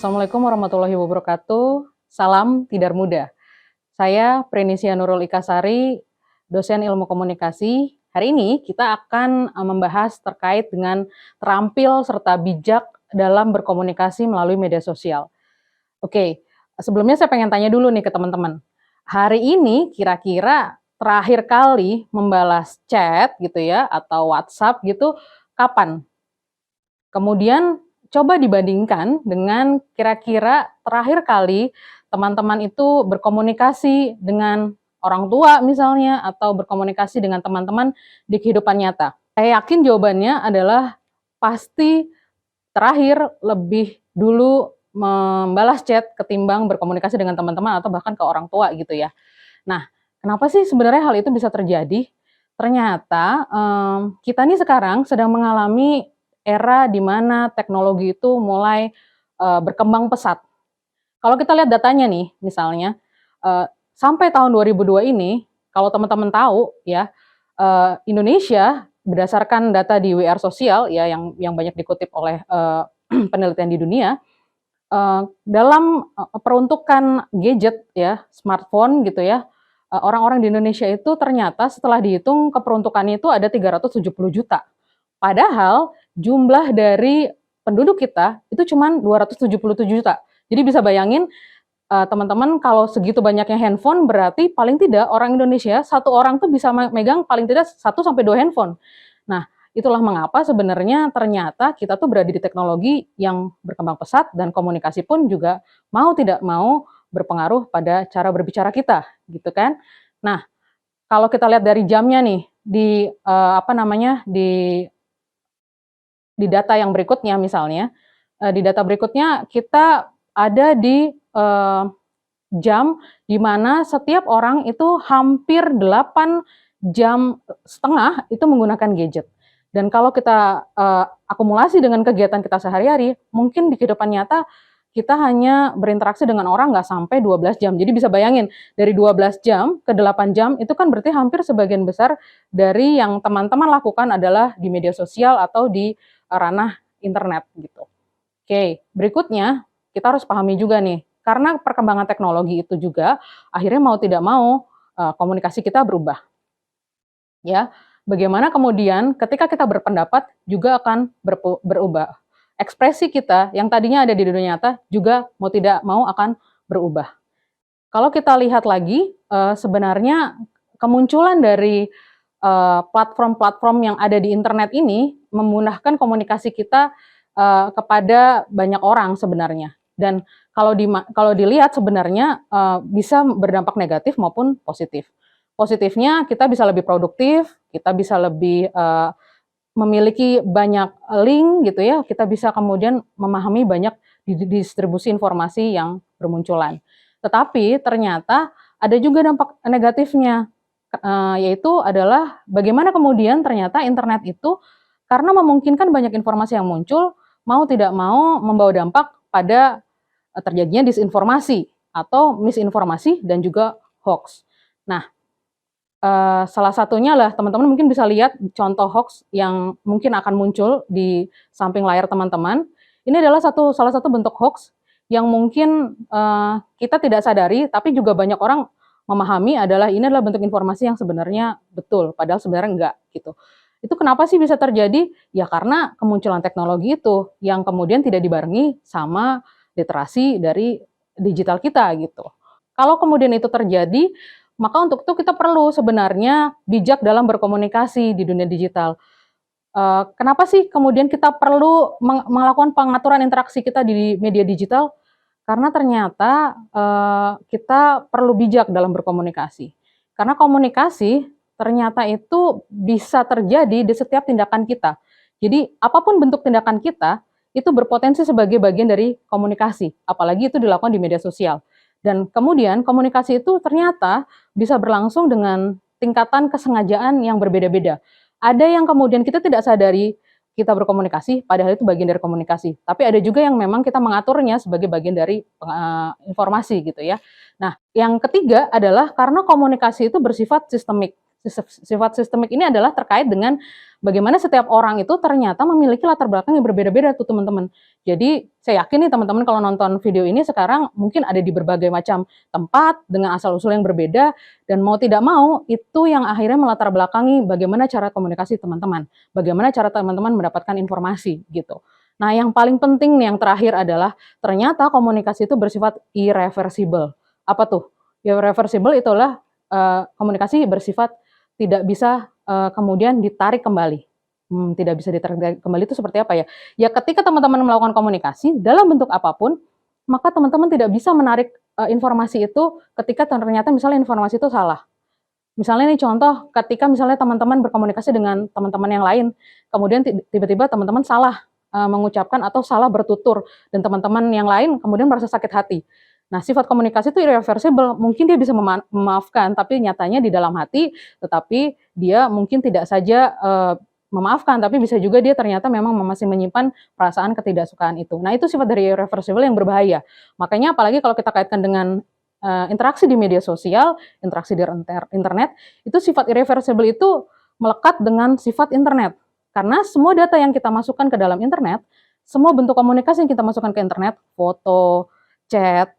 Assalamualaikum warahmatullahi wabarakatuh. Salam Tidar Muda. Saya Prenisia Nurul Ikasari, dosen ilmu komunikasi. Hari ini kita akan membahas terkait dengan terampil serta bijak dalam berkomunikasi melalui media sosial. Oke, sebelumnya saya pengen tanya dulu nih ke teman-teman. Hari ini kira-kira terakhir kali membalas chat gitu ya atau WhatsApp gitu kapan? Kemudian coba dibandingkan dengan kira-kira terakhir kali teman-teman itu berkomunikasi dengan orang tua misalnya atau berkomunikasi dengan teman-teman di kehidupan nyata. Saya yakin jawabannya adalah pasti terakhir lebih dulu membalas chat ketimbang berkomunikasi dengan teman-teman atau bahkan ke orang tua gitu ya. Nah, kenapa sih sebenarnya hal itu bisa terjadi? Ternyata kita nih sekarang sedang mengalami era di mana teknologi itu mulai berkembang pesat. Kalau kita lihat datanya nih, misalnya sampai tahun 2002 ini, kalau teman-teman tahu ya, Indonesia berdasarkan data di WR Sosial ya yang banyak dikutip oleh penelitian di dunia, dalam peruntukan gadget ya, smartphone gitu ya, orang-orang di Indonesia itu ternyata setelah dihitung keperuntukannya itu ada 370 juta. Padahal jumlah dari penduduk kita itu cuma 277 juta. Jadi bisa bayangin teman-teman kalau segitu banyaknya handphone berarti paling tidak orang Indonesia satu orang tuh bisa megang paling tidak 1 sampai 2 handphone. Nah, itulah mengapa sebenarnya ternyata kita tuh berada di teknologi yang berkembang pesat dan komunikasi pun juga mau tidak mau berpengaruh pada cara berbicara kita, gitu kan. Nah, kalau kita lihat dari jamnya nih di di data yang berikutnya misalnya, di data berikutnya kita ada di jam di mana setiap orang itu hampir 8,5 jam itu menggunakan gadget. Dan kalau kita akumulasi dengan kegiatan kita sehari-hari, mungkin di kehidupan nyata kita hanya berinteraksi dengan orang nggak sampai 12 jam. Jadi bisa bayangin, dari 12 jam ke 8 jam itu kan berarti hampir sebagian besar dari yang teman-teman lakukan adalah di media sosial atau di ranah internet gitu. Oke, berikutnya kita harus pahami juga nih, karena perkembangan teknologi itu juga akhirnya mau tidak mau komunikasi kita berubah. Ya, bagaimana kemudian ketika kita berpendapat juga akan berubah. Ekspresi kita yang tadinya ada di dunia nyata juga mau tidak mau akan berubah. Kalau kita lihat lagi, sebenarnya kemunculan dari platform-platform yang ada di internet ini memudahkan komunikasi kita kepada banyak orang sebenarnya. Dan kalau dilihat sebenarnya bisa berdampak negatif maupun positif. Positifnya kita bisa lebih produktif, kita bisa lebih memiliki banyak link gitu ya, kita bisa kemudian memahami banyak distribusi informasi yang bermunculan. Tetapi ternyata ada juga dampak negatifnya, yaitu adalah bagaimana kemudian ternyata internet itu karena memungkinkan banyak informasi yang muncul, mau tidak mau membawa dampak pada terjadinya disinformasi atau misinformasi dan juga hoax. Nah, salah satunya lah teman-teman mungkin bisa lihat contoh hoax yang mungkin akan muncul di samping layar teman-teman. Ini adalah salah satu bentuk hoax yang mungkin kita tidak sadari, tapi juga banyak orang memahami ini adalah bentuk informasi yang sebenarnya betul, padahal sebenarnya enggak gitu. Itu kenapa sih bisa terjadi? Ya karena kemunculan teknologi itu yang kemudian tidak dibarengi sama literasi dari digital kita gitu. Kalau kemudian itu terjadi, maka untuk itu kita perlu sebenarnya bijak dalam berkomunikasi di dunia digital. Kenapa sih kemudian kita perlu melakukan pengaturan interaksi kita di media digital? Karena ternyata kita perlu bijak dalam berkomunikasi. Karena komunikasi ternyata itu bisa terjadi di setiap tindakan kita. Jadi apapun bentuk tindakan kita, itu berpotensi sebagai bagian dari komunikasi, apalagi itu dilakukan di media sosial. Dan kemudian komunikasi itu ternyata bisa berlangsung dengan tingkatan kesengajaan yang berbeda-beda. Ada yang kemudian kita tidak sadari kita berkomunikasi, padahal itu bagian dari komunikasi. Tapi ada juga yang memang kita mengaturnya sebagai bagian dari informasi gitu ya. Nah, yang ketiga adalah karena komunikasi itu bersifat sistemik. Sifat sistemik ini adalah terkait dengan bagaimana setiap orang itu ternyata memiliki latar belakang yang berbeda-beda tuh teman-teman. Jadi saya yakin nih teman-teman kalau nonton video ini sekarang mungkin ada di berbagai macam tempat dengan asal-usul yang berbeda, dan mau tidak mau itu yang akhirnya melatar belakangi bagaimana cara komunikasi teman-teman, bagaimana cara teman-teman mendapatkan informasi gitu. Nah yang paling penting nih yang terakhir adalah ternyata komunikasi itu bersifat irreversible. Apa tuh? Irreversible itulah komunikasi bersifat tidak bisa kemudian ditarik kembali. Tidak bisa ditarik kembali itu seperti apa ya? Ya ketika teman-teman melakukan komunikasi dalam bentuk apapun, maka teman-teman tidak bisa menarik informasi itu ketika ternyata misalnya informasi itu salah. Misalnya nih contoh, ketika misalnya teman-teman berkomunikasi dengan teman-teman yang lain, kemudian tiba-tiba teman-teman salah mengucapkan atau salah bertutur, dan teman-teman yang lain kemudian merasa sakit hati. Nah, sifat komunikasi itu irreversible. Mungkin dia bisa memaafkan, tapi nyatanya di dalam hati, tetapi dia mungkin tidak saja memaafkan, tapi bisa juga dia ternyata memang masih menyimpan perasaan ketidaksukaan itu. Nah, itu sifat dari irreversible yang berbahaya. Makanya apalagi kalau kita kaitkan dengan interaksi di media sosial, interaksi di internet, itu sifat irreversible itu melekat dengan sifat internet. Karena semua data yang kita masukkan ke dalam internet, semua bentuk komunikasi yang kita masukkan ke internet, foto, chat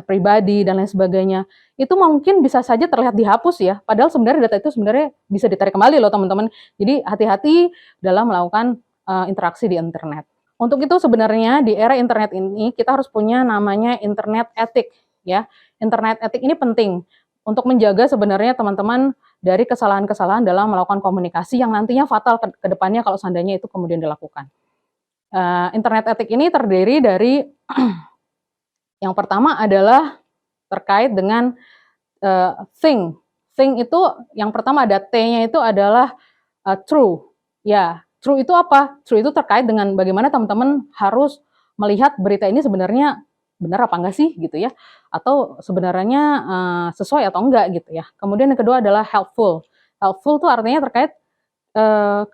pribadi dan lain sebagainya, itu mungkin bisa saja terlihat dihapus ya, padahal sebenarnya data itu sebenarnya bisa ditarik kembali loh teman-teman. Jadi hati-hati dalam melakukan interaksi di internet. Untuk itu sebenarnya di era internet ini kita harus punya namanya internet ethic ya. Internet ethic ini penting untuk menjaga sebenarnya teman-teman dari kesalahan-kesalahan dalam melakukan komunikasi yang nantinya fatal ke depannya kalau seandainya itu kemudian dilakukan. Internet ethic ini terdiri dari yang pertama adalah terkait dengan thing. Thing itu yang pertama ada T-nya itu adalah true. Ya, true itu apa? True itu terkait dengan bagaimana teman-teman harus melihat berita ini sebenarnya benar apa enggak sih gitu ya, atau sebenarnya sesuai atau enggak gitu ya. Kemudian yang kedua adalah helpful. Helpful itu artinya terkait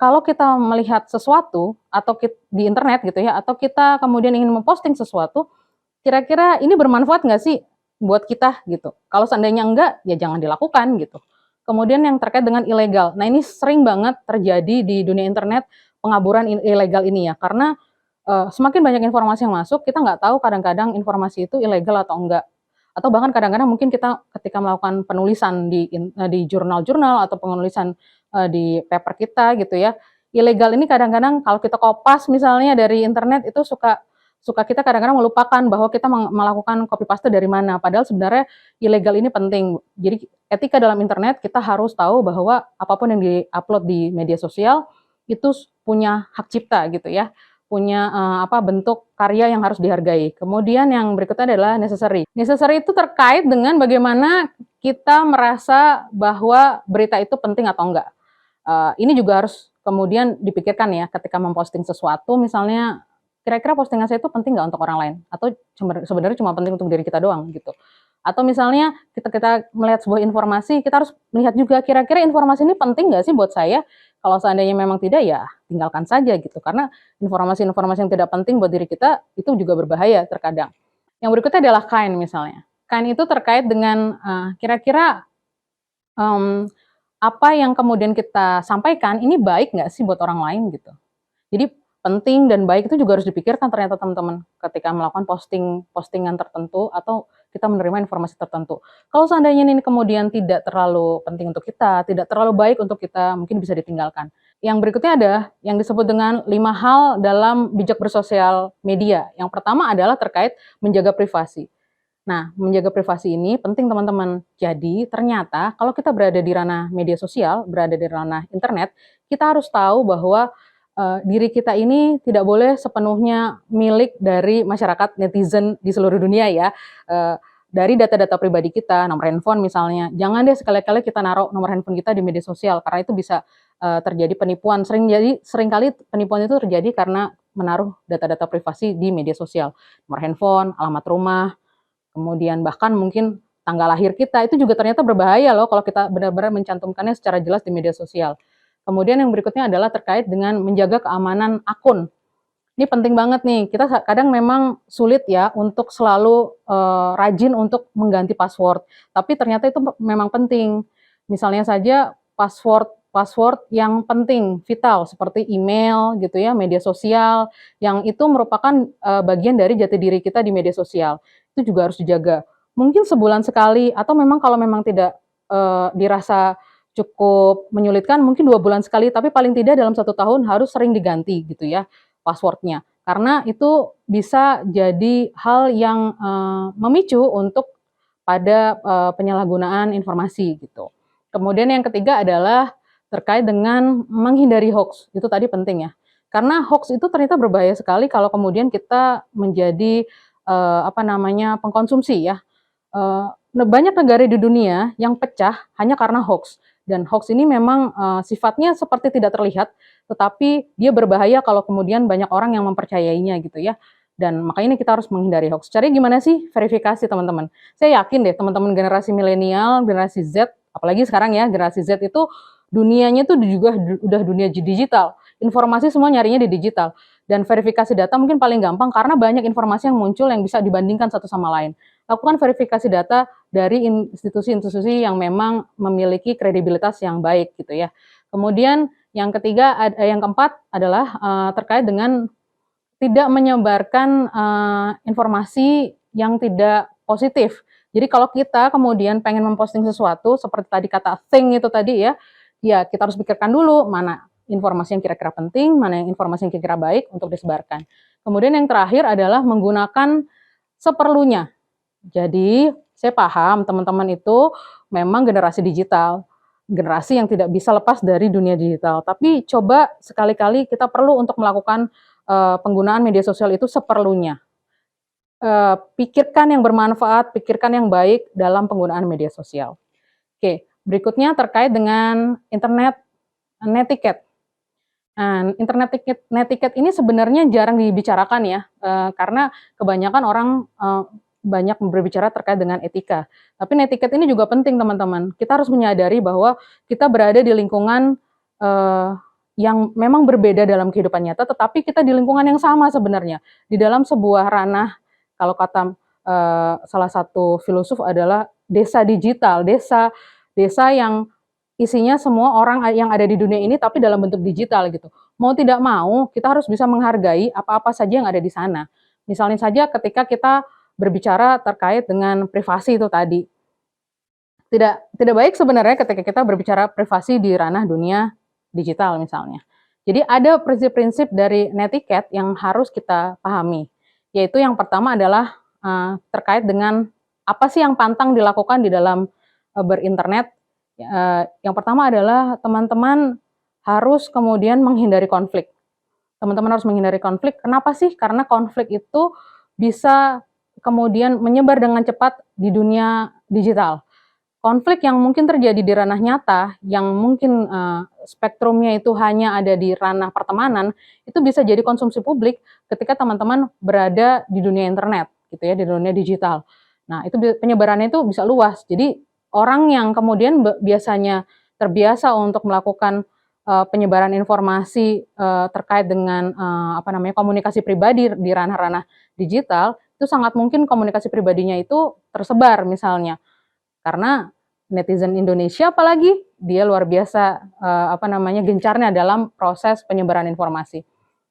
kalau kita melihat sesuatu atau di internet gitu ya, atau kita kemudian ingin memposting sesuatu, kira-kira ini bermanfaat nggak sih buat kita gitu. Kalau seandainya enggak, ya jangan dilakukan gitu. Kemudian yang terkait dengan ilegal. Nah ini sering banget terjadi di dunia internet, pengaburan ilegal ini ya, karena semakin banyak informasi yang masuk, kita nggak tahu kadang-kadang informasi itu ilegal atau enggak. Atau bahkan kadang-kadang mungkin kita ketika melakukan penulisan di jurnal-jurnal atau penulisan di paper kita gitu ya, ilegal ini kadang-kadang kalau kita kopas misalnya dari internet itu suka kita kadang-kadang melupakan bahwa kita melakukan copy paste dari mana. Padahal sebenarnya ilegal ini penting. Jadi etika dalam internet kita harus tahu bahwa apapun yang di-upload di media sosial itu punya hak cipta gitu ya, punya bentuk karya yang harus dihargai. Kemudian yang berikutnya adalah necessary. Necessary itu terkait dengan bagaimana kita merasa bahwa berita itu penting atau enggak. Ini juga harus kemudian dipikirkan ya ketika memposting sesuatu, misalnya kira-kira postingan saya itu penting nggak untuk orang lain? Atau sebenarnya cuma penting untuk diri kita doang gitu? Atau misalnya kita melihat sebuah informasi, kita harus melihat juga kira-kira informasi ini penting nggak sih buat saya? Kalau seandainya memang tidak, ya tinggalkan saja gitu. Karena informasi-informasi yang tidak penting buat diri kita itu juga berbahaya terkadang. Yang berikutnya adalah kind misalnya. Kind itu terkait dengan kira-kira apa yang kemudian kita sampaikan ini baik nggak sih buat orang lain gitu. Jadi penting dan baik itu juga harus dipikirkan ternyata teman-teman ketika melakukan postingan tertentu atau kita menerima informasi tertentu. Kalau seandainya ini kemudian tidak terlalu penting untuk kita, tidak terlalu baik untuk kita, mungkin bisa ditinggalkan. Yang berikutnya ada yang disebut dengan 5 hal dalam bijak bersosial media. Yang pertama adalah terkait menjaga privasi. Nah, menjaga privasi ini penting teman-teman. Jadi ternyata kalau kita berada di ranah media sosial, berada di ranah internet, kita harus tahu bahwa diri kita ini tidak boleh sepenuhnya milik dari masyarakat netizen di seluruh dunia ya. Dari data-data pribadi kita, nomor handphone misalnya, jangan deh sekali-kali kita naruh nomor handphone kita di media sosial karena itu bisa terjadi penipuan. Seringkali penipuan itu terjadi karena menaruh data-data privasi di media sosial, nomor handphone, alamat rumah, kemudian bahkan mungkin tanggal lahir kita itu juga ternyata berbahaya loh kalau kita benar-benar mencantumkannya secara jelas di media sosial. Kemudian yang berikutnya adalah terkait dengan menjaga keamanan akun. Ini penting banget nih, kita kadang memang sulit ya untuk selalu rajin untuk mengganti password, tapi ternyata itu memang penting. Misalnya saja password yang penting, vital seperti email gitu ya, media sosial, yang itu merupakan, bagian dari jati diri kita di media sosial. Itu juga harus dijaga. Mungkin sebulan sekali atau memang kalau memang tidak, dirasa cukup menyulitkan mungkin 2 bulan sekali, tapi paling tidak dalam 1 tahun harus sering diganti gitu ya, password-nya. Karena itu bisa jadi hal yang, memicu untuk pada, penyalahgunaan informasi gitu. Kemudian yang ketiga adalah terkait dengan menghindari hoax, itu tadi penting ya. Karena hoax itu ternyata berbahaya sekali kalau kemudian kita menjadi, pengkonsumsi ya. Banyak negara di dunia yang pecah hanya karena hoax, dan hoax ini memang, sifatnya seperti tidak terlihat, tetapi dia berbahaya kalau kemudian banyak orang yang mempercayainya gitu ya, dan makanya kita harus menghindari hoax. Caranya gimana sih? Verifikasi teman-teman. Saya yakin deh teman-teman generasi milenial, generasi Z, apalagi sekarang ya generasi Z itu dunianya tuh juga udah dunia digital, informasi semua nyarinya di digital, dan verifikasi data mungkin paling gampang karena banyak informasi yang muncul yang bisa dibandingkan satu sama lain. Lakukan verifikasi data dari institusi-institusi yang memang memiliki kredibilitas yang baik gitu ya. Kemudian yang ketiga, yang keempat adalah terkait dengan tidak menyebarkan informasi yang tidak positif. Jadi kalau kita kemudian pengen memposting sesuatu seperti tadi kata think itu tadi ya, ya kita harus pikirkan dulu mana informasi yang kira-kira penting, mana yang informasi yang kira-kira baik untuk disebarkan. Kemudian yang terakhir adalah menggunakan seperlunya. Jadi, saya paham teman-teman itu memang generasi digital, generasi yang tidak bisa lepas dari dunia digital. Tapi coba sekali-kali kita perlu untuk melakukan, penggunaan media sosial itu seperlunya. Pikirkan yang bermanfaat, pikirkan yang baik dalam penggunaan media sosial. Oke, berikutnya terkait dengan internet netiquette. Nah, internet netiquette ini sebenarnya jarang dibicarakan ya, karena kebanyakan orang, banyak berbicara terkait dengan etika. Tapi netiquette ini juga penting teman-teman. Kita harus menyadari bahwa kita berada di lingkungan, eee, yang memang berbeda dalam kehidupan nyata, tetapi kita di lingkungan yang sama sebenarnya. Di dalam sebuah ranah, kalau kata, salah satu filosof adalah desa digital, desa desa yang isinya semua orang yang ada di dunia ini tapi dalam bentuk digital gitu. Mau tidak mau kita harus bisa menghargai apa-apa saja yang ada di sana. Misalnya saja ketika kita berbicara terkait dengan privasi itu tadi. Tidak tidak baik sebenarnya ketika kita berbicara privasi di ranah dunia digital misalnya. Jadi ada prinsip-prinsip dari netiquette yang harus kita pahami. Yaitu yang pertama adalah, terkait dengan apa sih yang pantang dilakukan di dalam, berinternet. Yang pertama adalah teman-teman harus kemudian menghindari konflik. Teman-teman harus menghindari konflik, kenapa sih? Karena konflik itu bisa kemudian menyebar dengan cepat di dunia digital. Konflik yang mungkin terjadi di ranah nyata, yang mungkin, spektrumnya itu hanya ada di ranah pertemanan, itu bisa jadi konsumsi publik ketika teman-teman berada di dunia internet, gitu ya, di dunia digital. Nah, itu penyebarannya itu bisa luas. Jadi, orang yang kemudian biasanya terbiasa untuk melakukan, penyebaran informasi, terkait dengan, komunikasi pribadi di ranah-ranah digital, itu sangat mungkin komunikasi pribadinya itu tersebar misalnya. Karena netizen Indonesia apalagi, dia luar biasa, gencarnya dalam proses penyebaran informasi.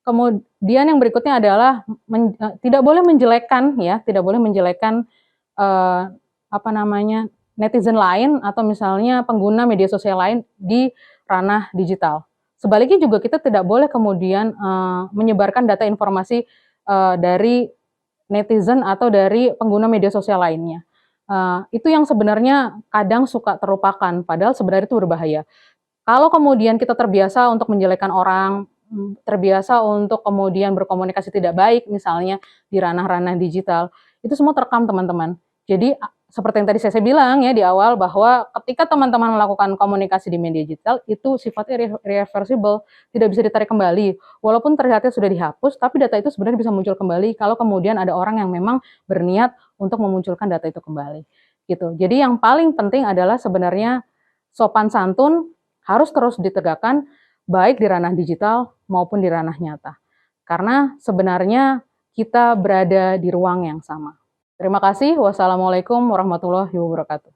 Kemudian yang berikutnya adalah tidak boleh menjelekkan ya, tidak boleh menjelekkan, eee, netizen lain atau misalnya pengguna media sosial lain di ranah digital. Sebaliknya juga kita tidak boleh kemudian, menyebarkan data informasi, dari netizen atau dari pengguna media sosial lainnya. Itu yang sebenarnya kadang suka terlupakan, padahal sebenarnya itu berbahaya. Kalau kemudian kita terbiasa untuk menjelekkan orang, terbiasa untuk kemudian berkomunikasi tidak baik misalnya di ranah-ranah digital, itu semua terekam teman-teman. Jadi seperti yang tadi saya bilang ya di awal bahwa ketika teman-teman melakukan komunikasi di media digital itu sifatnya irreversible, tidak bisa ditarik kembali. Walaupun terlihatnya sudah dihapus, tapi data itu sebenarnya bisa muncul kembali kalau kemudian ada orang yang memang berniat untuk memunculkan data itu kembali, gitu. Jadi yang paling penting adalah sebenarnya sopan santun harus terus ditegakkan baik di ranah digital maupun di ranah nyata. Karena sebenarnya kita berada di ruang yang sama. Terima kasih. Wassalamualaikum warahmatullahi wabarakatuh.